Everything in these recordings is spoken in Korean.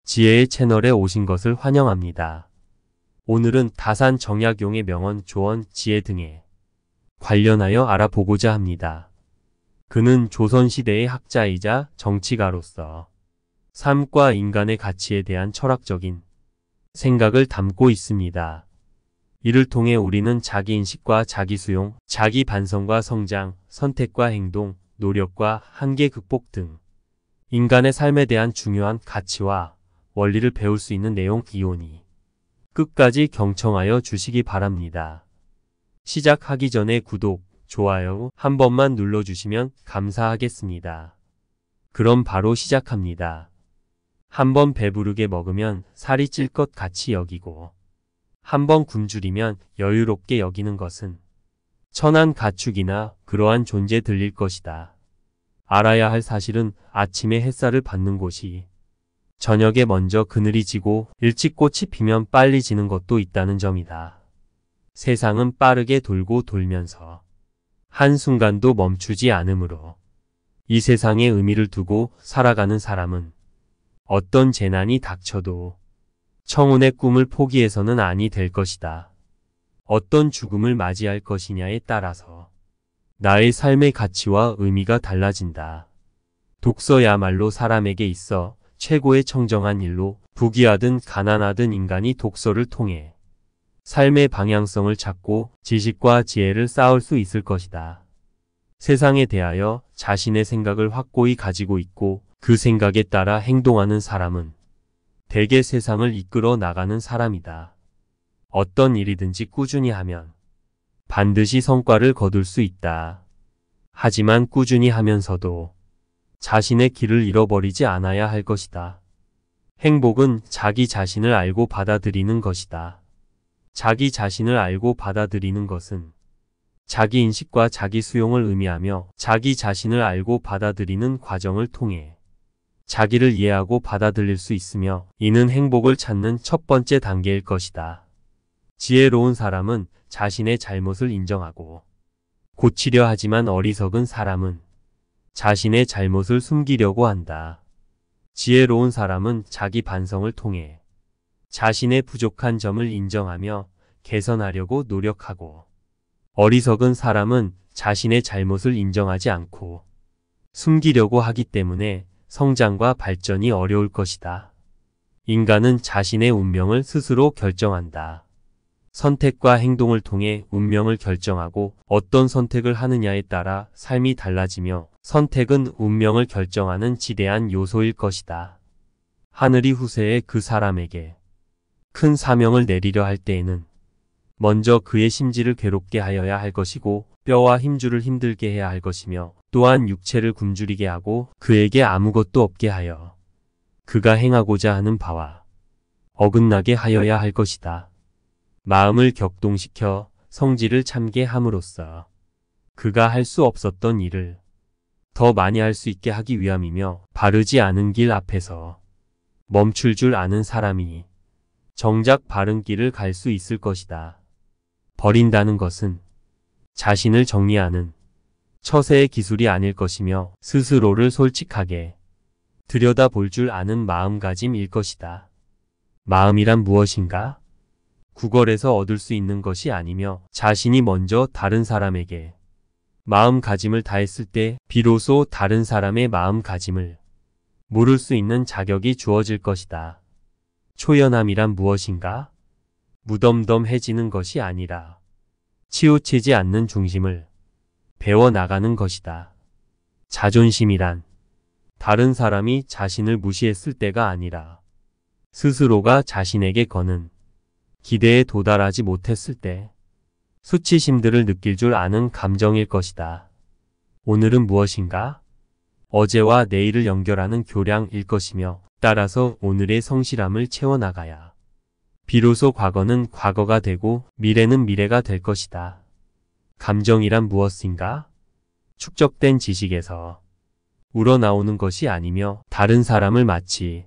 지혜의 채널에 오신 것을 환영합니다. 오늘은 다산 정약용의 명언, 조언, 지혜 등에 관련하여 알아보고자 합니다. 그는 조선시대의 학자이자 정치가로서 삶과 인간의 가치에 대한 철학적인 생각을 담고 있습니다. 이를 통해 우리는 자기인식과 자기수용, 자기반성과 성장, 선택과 행동, 노력과 한계 극복 등 인간의 삶에 대한 중요한 가치와 원리를 배울 수 있는 내용이오니 끝까지 경청하여 주시기 바랍니다. 시작하기 전에 구독, 좋아요 한 번만 눌러주시면 감사하겠습니다. 그럼 바로 시작합니다. 한번 배부르게 먹으면 살이 찔 것 같이 여기고 한번 굶주리면 여유롭게 여기는 것은 천한 가축이나 그러한 존재 들릴 것이다. 알아야 할 사실은 아침에 햇살을 받는 곳이 저녁에 먼저 그늘이 지고 일찍 꽃이 피면 빨리 지는 것도 있다는 점이다. 세상은 빠르게 돌고 돌면서 한순간도 멈추지 않으므로 이 세상에 의미를 두고 살아가는 사람은 어떤 재난이 닥쳐도 청운의 꿈을 포기해서는 아니 될 것이다. 어떤 죽음을 맞이할 것이냐에 따라서 나의 삶의 가치와 의미가 달라진다. 독서야말로 사람에게 있어 최고의 청정한 일로 부귀하든 가난하든 인간이 독서를 통해 삶의 방향성을 찾고 지식과 지혜를 쌓을 수 있을 것이다. 세상에 대하여 자신의 생각을 확고히 가지고 있고 그 생각에 따라 행동하는 사람은 대개 세상을 이끌어 나가는 사람이다. 어떤 일이든지 꾸준히 하면 반드시 성과를 거둘 수 있다. 하지만 꾸준히 하면서도 자신의 길을 잃어버리지 않아야 할 것이다. 행복은 자기 자신을 알고 받아들이는 것이다. 자기 자신을 알고 받아들이는 것은 자기 인식과 자기 수용을 의미하며 자기 자신을 알고 받아들이는 과정을 통해 자기를 이해하고 받아들일 수 있으며 이는 행복을 찾는 첫 번째 단계일 것이다. 지혜로운 사람은 자신의 잘못을 인정하고 고치려 하지만 어리석은 사람은 자신의 잘못을 숨기려고 한다. 지혜로운 사람은 자기 반성을 통해 자신의 부족한 점을 인정하며 개선하려고 노력하고 어리석은 사람은 자신의 잘못을 인정하지 않고 숨기려고 하기 때문에 성장과 발전이 어려울 것이다. 인간은 자신의 운명을 스스로 결정한다. 선택과 행동을 통해 운명을 결정하고 어떤 선택을 하느냐에 따라 삶이 달라지며 선택은 운명을 결정하는 지대한 요소일 것이다. 하늘이 후세에 그 사람에게 큰 사명을 내리려 할 때에는 먼저 그의 심지를 괴롭게 하여야 할 것이고 뼈와 힘줄을 힘들게 해야 할 것이며 또한 육체를 굶주리게 하고 그에게 아무것도 없게 하여 그가 행하고자 하는 바와 어긋나게 하여야 할 것이다. 마음을 격동시켜 성질을 참게 함으로써 그가 할 수 없었던 일을 더 많이 할 수 있게 하기 위함이며 바르지 않은 길 앞에서 멈출 줄 아는 사람이 정작 바른 길을 갈 수 있을 것이다. 버린다는 것은 자신을 정리하는 처세의 기술이 아닐 것이며 스스로를 솔직하게 들여다볼 줄 아는 마음가짐일 것이다. 마음이란 무엇인가? 구걸에서 얻을 수 있는 것이 아니며 자신이 먼저 다른 사람에게 마음가짐을 다했을 때 비로소 다른 사람의 마음가짐을 물을 수 있는 자격이 주어질 것이다. 초연함이란 무엇인가? 무덤덤해지는 것이 아니라 치우치지 않는 중심을 배워나가는 것이다. 자존심이란 다른 사람이 자신을 무시했을 때가 아니라 스스로가 자신에게 거는 기대에 도달하지 못했을 때 수치심들을 느낄 줄 아는 감정일 것이다. 오늘은 무엇인가? 어제와 내일을 연결하는 교량일 것이며 따라서 오늘의 성실함을 채워나가야 비로소 과거는 과거가 되고 미래는 미래가 될 것이다. 감정이란 무엇인가? 축적된 지식에서 우러나오는 것이 아니며 다른 사람을 마치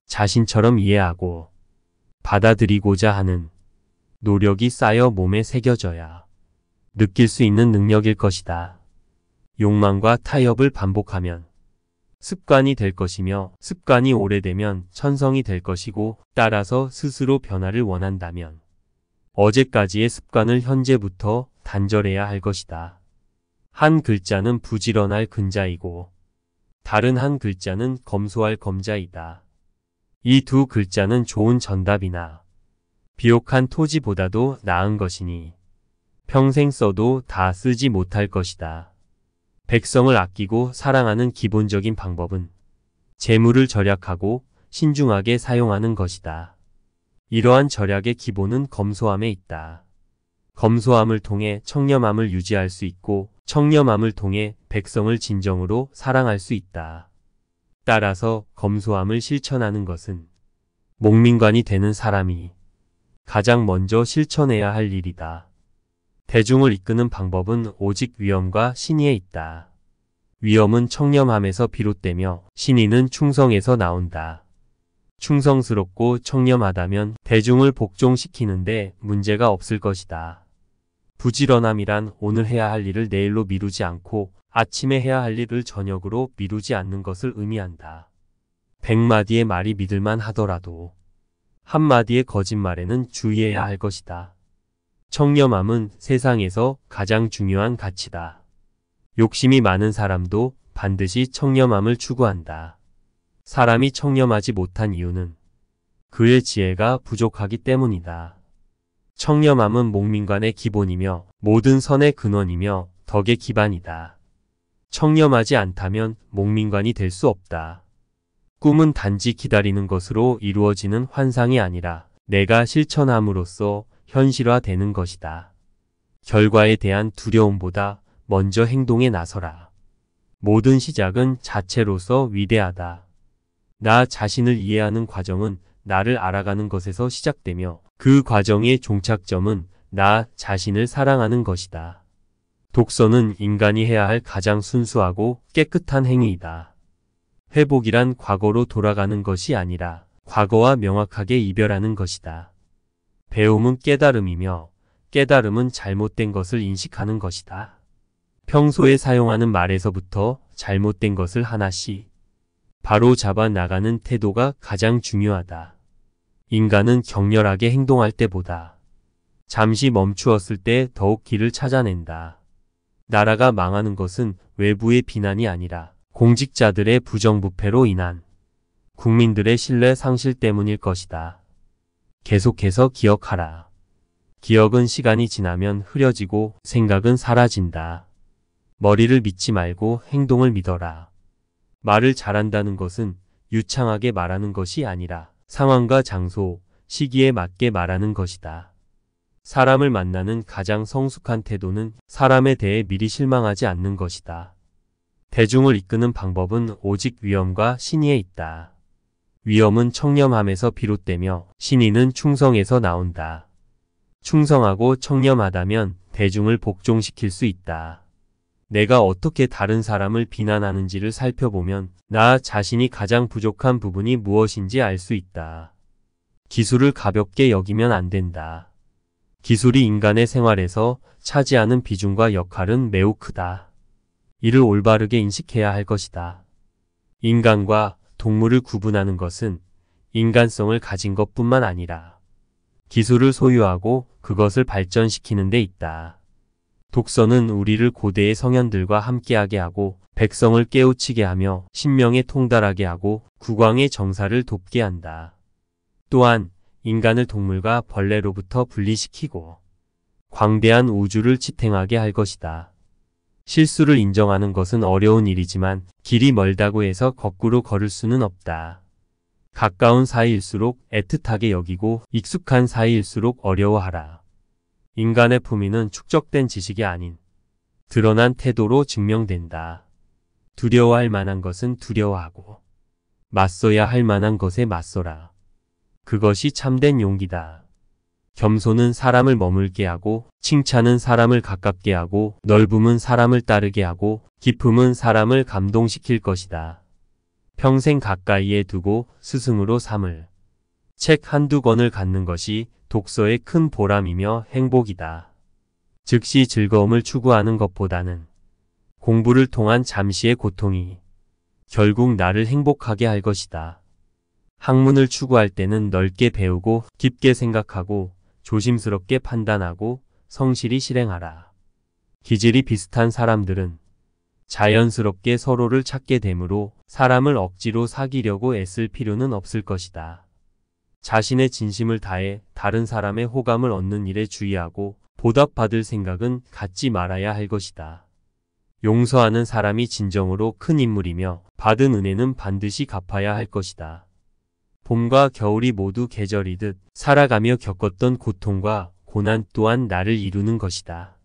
자신처럼 이해하고 받아들이고자 하는 노력이 쌓여 몸에 새겨져야 느낄 수 있는 능력일 것이다. 욕망과 타협을 반복하면 습관이 될 것이며 습관이 오래되면 천성이 될 것이고 따라서 스스로 변화를 원한다면 어제까지의 습관을 현재부터 단절해야 할 것이다. 한 글자는 부지런할 근자이고 다른 한 글자는 검소할 검자이다. 이 두 글자는 좋은 전답이나 비옥한 토지보다도 나은 것이니 평생 써도 다 쓰지 못할 것이다. 백성을 아끼고 사랑하는 기본적인 방법은 재물을 절약하고 신중하게 사용하는 것이다. 이러한 절약의 기본은 검소함에 있다. 검소함을 통해 청렴함을 유지할 수 있고 청렴함을 통해 백성을 진정으로 사랑할 수 있다. 따라서 검소함을 실천하는 것은 목민관이 되는 사람이 가장 먼저 실천해야 할 일이다. 대중을 이끄는 방법은 오직 위엄과 신의에 있다. 위엄은 청렴함에서 비롯되며 신의는 충성에서 나온다. 충성스럽고 청렴하다면 대중을 복종시키는데 문제가 없을 것이다. 부지런함이란 오늘 해야 할 일을 내일로 미루지 않고 아침에 해야 할 일을 저녁으로 미루지 않는 것을 의미한다. 100마디의 말이 믿을만 하더라도 한마디의 거짓말에는 주의해야 할 것이다. 청렴함은 세상에서 가장 중요한 가치다. 욕심이 많은 사람도 반드시 청렴함을 추구한다. 사람이 청렴하지 못한 이유는 그의 지혜가 부족하기 때문이다. 청렴함은 목민관의 기본이며 모든 선의 근원이며 덕의 기반이다. 청렴하지 않다면 목민관이 될 수 없다. 꿈은 단지 기다리는 것으로 이루어지는 환상이 아니라 내가 실천함으로써 현실화되는 것이다. 결과에 대한 두려움보다 먼저 행동에 나서라. 모든 시작은 자체로서 위대하다. 나 자신을 이해하는 과정은 나를 알아가는 것에서 시작되며 그 과정의 종착점은 나 자신을 사랑하는 것이다. 독서는 인간이 해야 할 가장 순수하고 깨끗한 행위이다. 회복이란 과거로 돌아가는 것이 아니라 과거와 명확하게 이별하는 것이다. 배움은 깨달음이며 깨달음은 잘못된 것을 인식하는 것이다. 평소에 사용하는 말에서부터 잘못된 것을 하나씩 바로 잡아 나가는 태도가 가장 중요하다. 인간은 격렬하게 행동할 때보다 잠시 멈추었을 때 더욱 길을 찾아낸다. 나라가 망하는 것은 외부의 비난이 아니라 공직자들의 부정부패로 인한 국민들의 신뢰 상실 때문일 것이다. 계속해서 기억하라. 기억은 시간이 지나면 흐려지고 생각은 사라진다. 머리를 믿지 말고 행동을 믿어라. 말을 잘한다는 것은 유창하게 말하는 것이 아니라 상황과 장소, 시기에 맞게 말하는 것이다. 사람을 만나는 가장 성숙한 태도는 사람에 대해 미리 실망하지 않는 것이다. 대중을 이끄는 방법은 오직 위엄과 신의에 있다. 위엄은 청렴함에서 비롯되며 신의는 충성에서 나온다. 충성하고 청렴하다면 대중을 복종시킬 수 있다. 내가 어떻게 다른 사람을 비난하는지를 살펴보면 나 자신이 가장 부족한 부분이 무엇인지 알 수 있다. 기술을 가볍게 여기면 안 된다. 기술이 인간의 생활에서 차지하는 비중과 역할은 매우 크다. 이를 올바르게 인식해야 할 것이다. 인간과 동물을 구분하는 것은 인간성을 가진 것뿐만 아니라 기술을 소유하고 그것을 발전시키는 데 있다. 독서는 우리를 고대의 성현들과 함께하게 하고 백성을 깨우치게 하며 신명에 통달하게 하고 국왕의 정사를 돕게 한다. 또한 인간을 동물과 벌레로부터 분리시키고 광대한 우주를 지탱하게 할 것이다. 실수를 인정하는 것은 어려운 일이지만 길이 멀다고 해서 거꾸로 걸을 수는 없다. 가까운 사이일수록 애틋하게 여기고 익숙한 사이일수록 어려워하라. 인간의 품위는 축적된 지식이 아닌 드러난 태도로 증명된다. 두려워할 만한 것은 두려워하고 맞서야 할 만한 것에 맞서라. 그것이 참된 용기다. 겸손은 사람을 머물게 하고 칭찬은 사람을 가깝게 하고 넓음은 사람을 따르게 하고 깊음은 사람을 감동시킬 것이다. 평생 가까이에 두고 스승으로 삼을 책 한두 권을 갖는 것이 독서의 큰 보람이며 행복이다. 즉시 즐거움을 추구하는 것보다는 공부를 통한 잠시의 고통이 결국 나를 행복하게 할 것이다. 학문을 추구할 때는 넓게 배우고 깊게 생각하고 조심스럽게 판단하고 성실히 실행하라. 기질이 비슷한 사람들은 자연스럽게 서로를 찾게 되므로 사람을 억지로 사귀려고 애쓸 필요는 없을 것이다. 자신의 진심을 다해 다른 사람의 호감을 얻는 일에 주의하고 보답받을 생각은 갖지 말아야 할 것이다. 용서하는 사람이 진정으로 큰 인물이며 받은 은혜는 반드시 갚아야 할 것이다. 봄과 겨울이 모두 계절이듯 살아가며 겪었던 고통과 고난 또한 나를 이루는 것이다.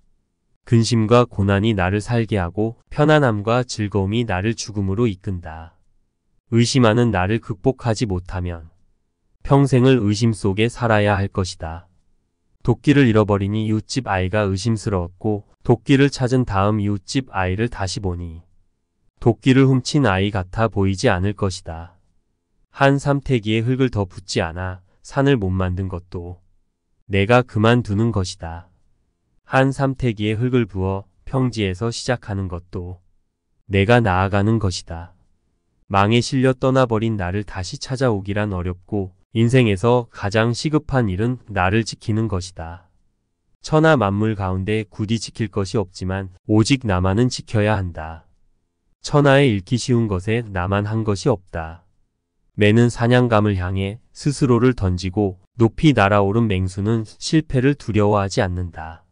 근심과 고난이 나를 살게 하고 편안함과 즐거움이 나를 죽음으로 이끈다. 의심하는 나를 극복하지 못하면 평생을 의심 속에 살아야 할 것이다. 도끼를 잃어버리니 이웃집 아이가 의심스러웠고 도끼를 찾은 다음 이웃집 아이를 다시 보니 도끼를 훔친 아이 같아 보이지 않을 것이다. 한 삼태기에 흙을 더 붓지 않아 산을 못 만든 것도 내가 그만두는 것이다. 한 삼태기에 흙을 부어 평지에서 시작하는 것도 내가 나아가는 것이다. 망에 실려 떠나버린 나를 다시 찾아오기란 어렵고 인생에서 가장 시급한 일은 나를 지키는 것이다. 천하 만물 가운데 굳이 지킬 것이 없지만 오직 나만은 지켜야 한다. 천하에 잃기 쉬운 것에 나만 한 것이 없다. 매는 사냥감을 향해 스스로를 던지고 높이 날아오른 맹수는 실패를 두려워하지 않는다.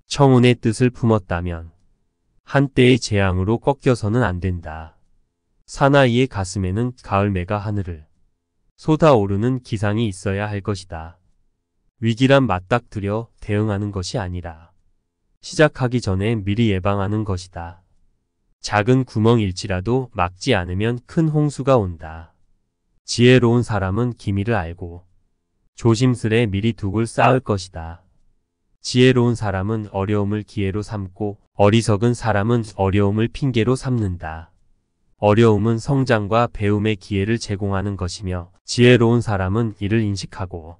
청운의 뜻을 품었다면 한때의 재앙으로 꺾여서는 안 된다. 사나이의 가슴에는 가을매가 하늘을 쏟아오르는 기상이 있어야 할 것이다. 위기란 맞닥뜨려 대응하는 것이 아니라 시작하기 전에 미리 예방하는 것이다. 작은 구멍일지라도 막지 않으면 큰 홍수가 온다. 지혜로운 사람은 기미를 알고 조심스레 미리 둑을 쌓을 것이다. 지혜로운 사람은 어려움을 기회로 삼고 어리석은 사람은 어려움을 핑계로 삼는다. 어려움은 성장과 배움의 기회를 제공하는 것이며 지혜로운 사람은 이를 인식하고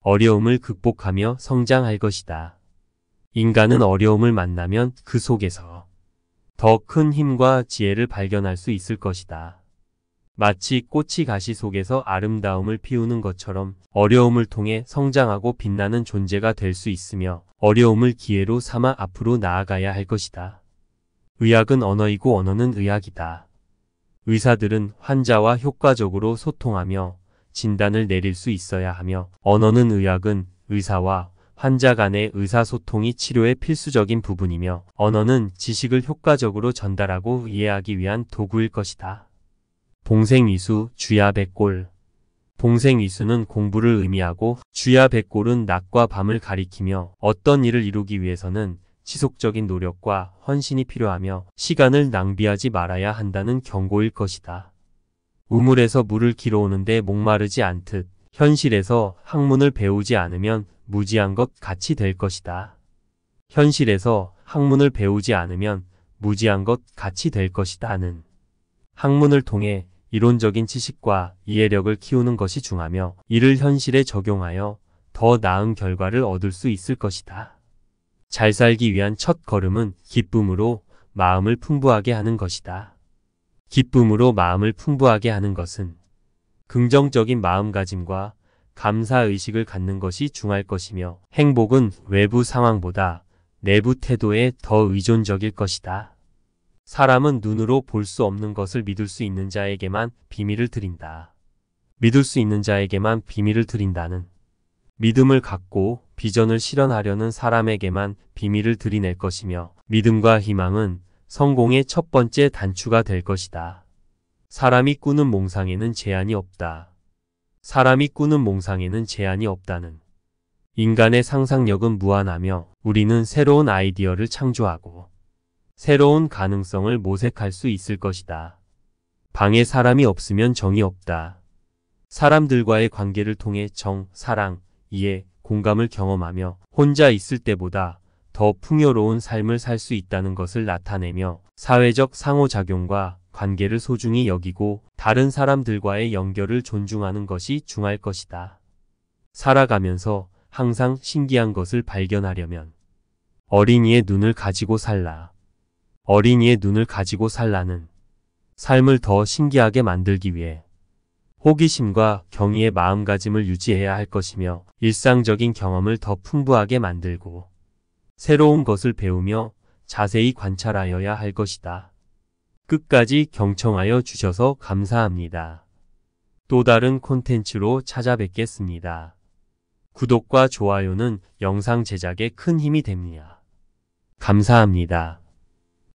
어려움을 극복하며 성장할 것이다. 인간은 어려움을 만나면 그 속에서 더 큰 힘과 지혜를 발견할 수 있을 것이다. 마치 꽃이 가시 속에서 아름다움을 피우는 것처럼 어려움을 통해 성장하고 빛나는 존재가 될 수 있으며 어려움을 기회로 삼아 앞으로 나아가야 할 것이다. 의학은 언어이고 언어는 의학이다. 의사들은 환자와 효과적으로 소통하며 진단을 내릴 수 있어야 하며 언어는 의학은 의사와 환자 간의 의사소통이 치료의 필수적인 부분이며 언어는 지식을 효과적으로 전달하고 이해하기 위한 도구일 것이다. 봉생이수, 주야백골. 봉생이수는 공부를 의미하고 주야백골은 낮과 밤을 가리키며 어떤 일을 이루기 위해서는 지속적인 노력과 헌신이 필요하며 시간을 낭비하지 말아야 한다는 경고일 것이다. 우물에서 물을 길어오는데 목마르지 않듯 현실에서 학문을 배우지 않으면 무지한 것 같이 될 것이다. 현실에서 학문을 배우지 않으면 무지한 것 같이 될 것이다는 학문을 통해 이론적인 지식과 이해력을 키우는 것이 중하며 이를 현실에 적용하여 더 나은 결과를 얻을 수 있을 것이다. 잘 살기 위한 첫 걸음은 기쁨으로 마음을 풍부하게 하는 것이다. 기쁨으로 마음을 풍부하게 하는 것은 긍정적인 마음가짐과 감사의식을 갖는 것이 중할 것이며 행복은 외부 상황보다 내부 태도에 더 의존적일 것이다. 사람은 눈으로 볼 수 없는 것을 믿을 수 있는 자에게만 비밀을 드린다. 믿을 수 있는 자에게만 비밀을 드린다는 믿음을 갖고 비전을 실현하려는 사람에게만 비밀을 들이낼 것이며 믿음과 희망은 성공의 첫 번째 단추가 될 것이다. 사람이 꾸는 몽상에는 제한이 없다. 사람이 꾸는 몽상에는 제한이 없다는 인간의 상상력은 무한하며 우리는 새로운 아이디어를 창조하고 새로운 가능성을 모색할 수 있을 것이다. 방에 사람이 없으면 정이 없다. 사람들과의 관계를 통해 정, 사랑, 이해, 공감을 경험하며 혼자 있을 때보다 더 풍요로운 삶을 살 수 있다는 것을 나타내며 사회적 상호작용과 관계를 소중히 여기고 다른 사람들과의 연결을 존중하는 것이 중할 것이다. 살아가면서 항상 신기한 것을 발견하려면 어린이의 눈을 가지고 살라. 어린이의 눈을 가지고 살라는 삶을 더 신기하게 만들기 위해 호기심과 경의의 마음가짐을 유지해야 할 것이며 일상적인 경험을 더 풍부하게 만들고 새로운 것을 배우며 자세히 관찰하여야 할 것이다. 끝까지 경청하여 주셔서 감사합니다. 또 다른 콘텐츠로 찾아뵙겠습니다. 구독과 좋아요는 영상 제작에 큰 힘이 됩니다. 감사합니다.